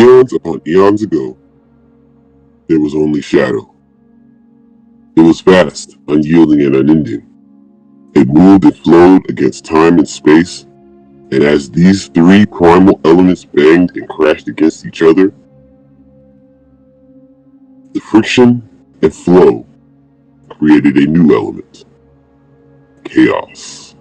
Eons upon eons ago, there was only shadow. It was vast, unyielding, and unending. It moved and flowed against time and space, and as these three primal elements banged and crashed against each other, the friction and flow created a new element: chaos.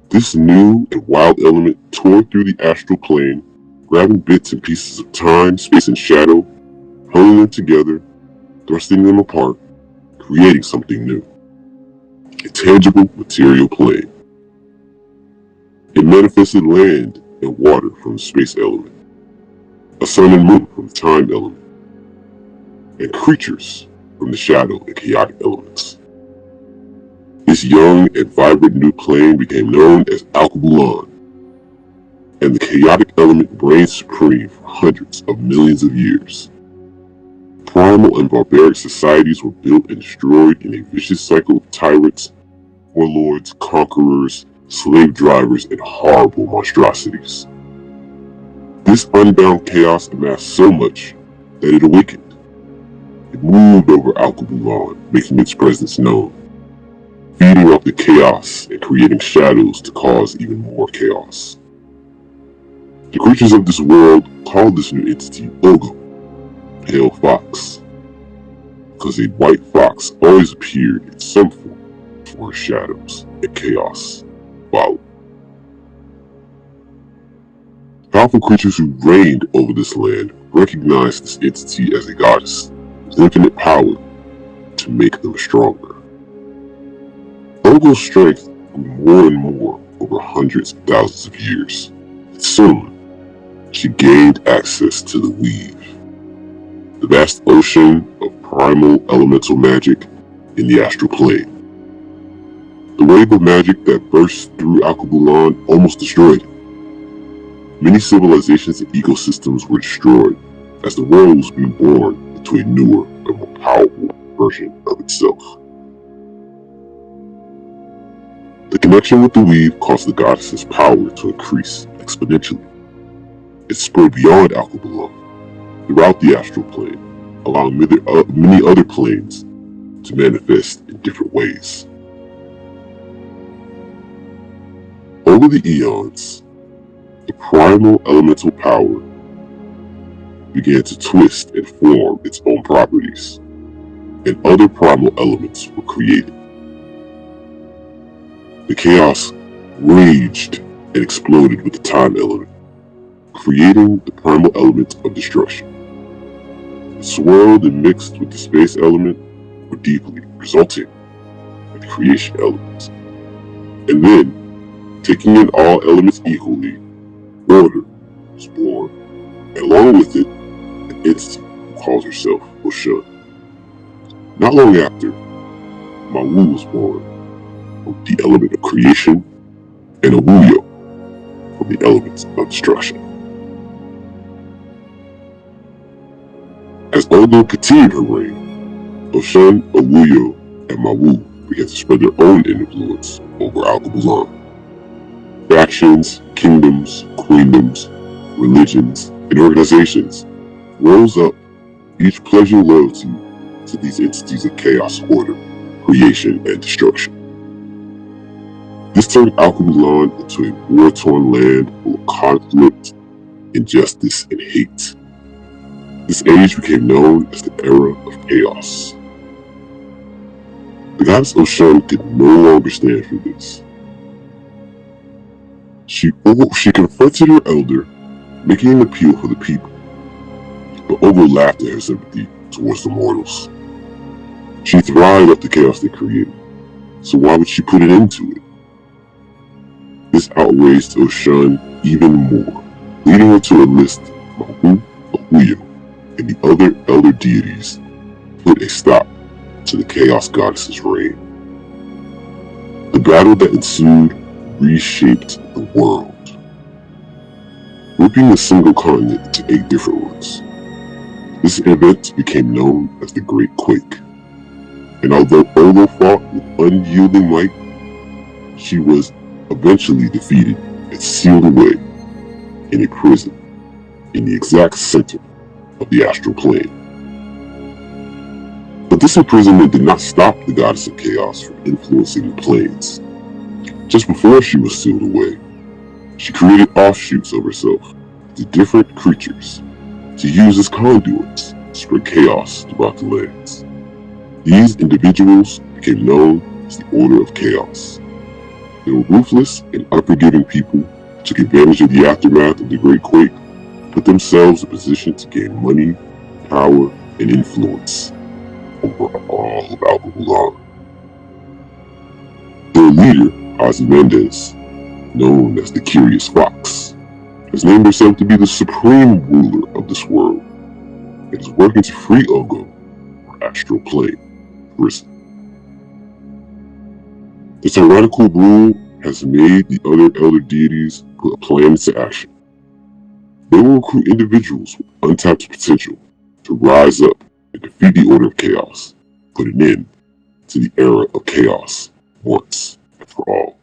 This new and wild element tore through the astral plane, grabbing bits and pieces of time, space, and shadow, pulling them together, thrusting them apart, creating something new. A tangible material plane. It manifested land and water from the space element, a sun and moon from the time element, and creatures from the shadow and chaotic elements. This young and vibrant new plane became known as Alkebulan, and the chaotic element reigned supreme for hundreds of millions of years. Primal and barbaric societies were built and destroyed in a vicious cycle of tyrants, warlords, conquerors, slave drivers, and horrible monstrosities. This unbound chaos amassed so much that it awakened. It moved over Alkebulan, making its presence known, feeding off the chaos and creating shadows to cause even more chaos. The creatures of this world called this new entity Ogo, Pale Fox, because a white fox always appeared in some form before shadows and chaos followed. Powerful creatures who reigned over this land recognized this entity as a goddess with infinite power to make them stronger. Ogo's strength grew more and more over hundreds of thousands of years, and soon she gained access to the Weave, the vast ocean of primal elemental magic in the astral plane. The wave of magic that burst through Alkebulan almost destroyed it. Many civilizations and ecosystems were destroyed as the world was being born into a newer and more powerful version of itself. The connection with the Weave caused the goddess's power to increase exponentially. It spread beyond Alkebulan, throughout the astral plane, allowing many other planes to manifest in different ways. Over the eons, the primal elemental power began to twist and form its own properties, and other primal elements were created. The chaos raged and exploded with the time element, creating the primal element of destruction. It swirled and mixed with the space element more deeply, resulting in the creation element. And then, taking in all elements equally, order was born, and along with it, an entity who calls herself Oshun. Not long after, Mawu was born, from the element of creation, and Owuyo from the elements of destruction. As Ogo continued her reign, Oshun, Owuyo, and Mawu began to spread their own influence over Alkebulan. Factions, kingdoms, queendoms, religions, and organizations rose up, each pledging loyalty to these entities of chaos, order, creation, and destruction. This turned Alkebulan into a war-torn land full of conflict, injustice, and hate. This age became known as the Era of Chaos. The goddess Oshun could no longer stand for this. She confronted her elder, making an appeal for the people, but Ogo laughed at her sympathy towards the mortals. She thrived off the chaos they created, so why would she put an end to it? This outraged Oshun even more, leading her to enlist Mawu, Owuyo, and the other elder deities put a stop to the Chaos Goddess's reign. The battle that ensued reshaped the world, ripping a single continent into 8 different ones. This event became known as the Great Quake, and although Ogo fought with unyielding might, she was eventually defeated and sealed away in a prison in the exact center of the astral plane. But this imprisonment did not stop the goddess of chaos from influencing the planes. Just before she was sealed away, she created offshoots of herself to different creatures to use as conduits to spread chaos throughout the lands. These individuals became known as the Order of Chaos. They were ruthless and unforgiving people who took advantage of the aftermath of the Great Quake, put themselves in position to gain money, power, and influence over all of Alba Mulan. Their leader, Ozymandias, known as the Curious Fox, has named herself to be the supreme ruler of this world and is working to free Ogo from Astral Plane prison. The tyrannical rule has made the other elder deities put a plan into action. They will recruit individuals with untapped potential to rise up and defeat the Order of Chaos, put an end to the era of chaos once and for all.